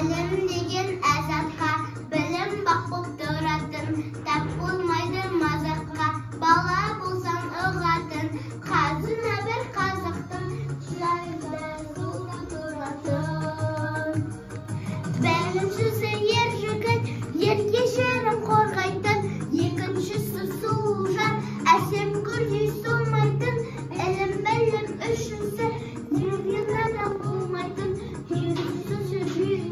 Әлем деген азапқа, білім бақып тұратын, тап болмайды мазаққа, бала болсаң ұғатын, қазына бір қазақтың жайында суға тұратын. Біріншісі ер жігіт, еркешерін қорғайтын, екіншісі сұлу жан, әсем гүлдей солмайтын, ілім білім үшінші жүрген адам болмайтын, жүргізуші жүйрік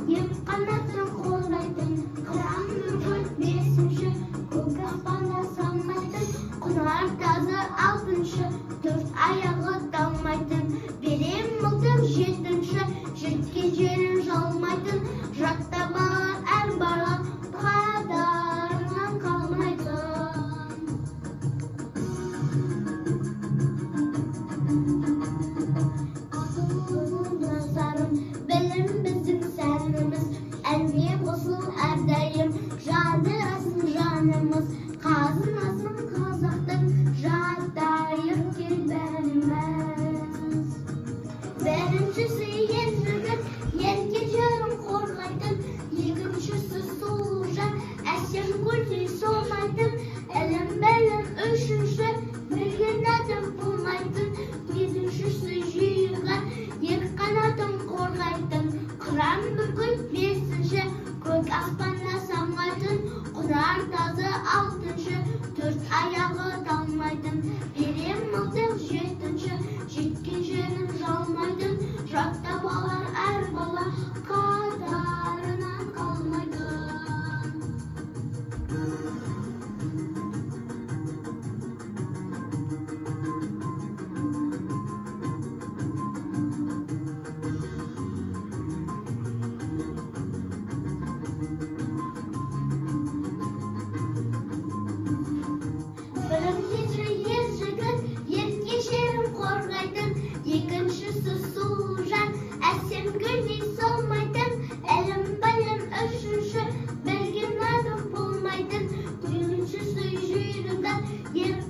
ет қанатын қолдайтын, қыран бүркіт бесінші көк аспанда самғайтын, құнар тазы алтыншы төрт аяғы талмайтын, берем мылтық жетінші жеткен жерін жалмайтын, жатта балар әр бала қатарынан қалмайтын. Білім біздің сәніміз, әнге қосыл әрдайым, жадырасын жанымыз, қазынасын қазақтың жатайық кел бәріміз. Біріншісі ер жігіт, еркежерін қорғайтын, екіншісі сұлу жан, әсем гүлдей солмайтын, ілім білім үшінші білген адам болмайтын, төртіншісі жүйрік ет қанатын қорғайтын, қыран бүркіт бесінші көк аспанда самғайтын, құнар тазы алтыншы төрт аяғы талмайтын, берем мылтық жетінші жеткен жерін жалмайтын, жатта балар әр бала қатарынан қалмайтын. Біріншісі ер жігіт, еркешерін қорғайтын, екіншісі сұлу жан, әсем гүлдей солмайтын, ілім білім үшінші білген адам болмайтын, төртіншісі жүйрік ет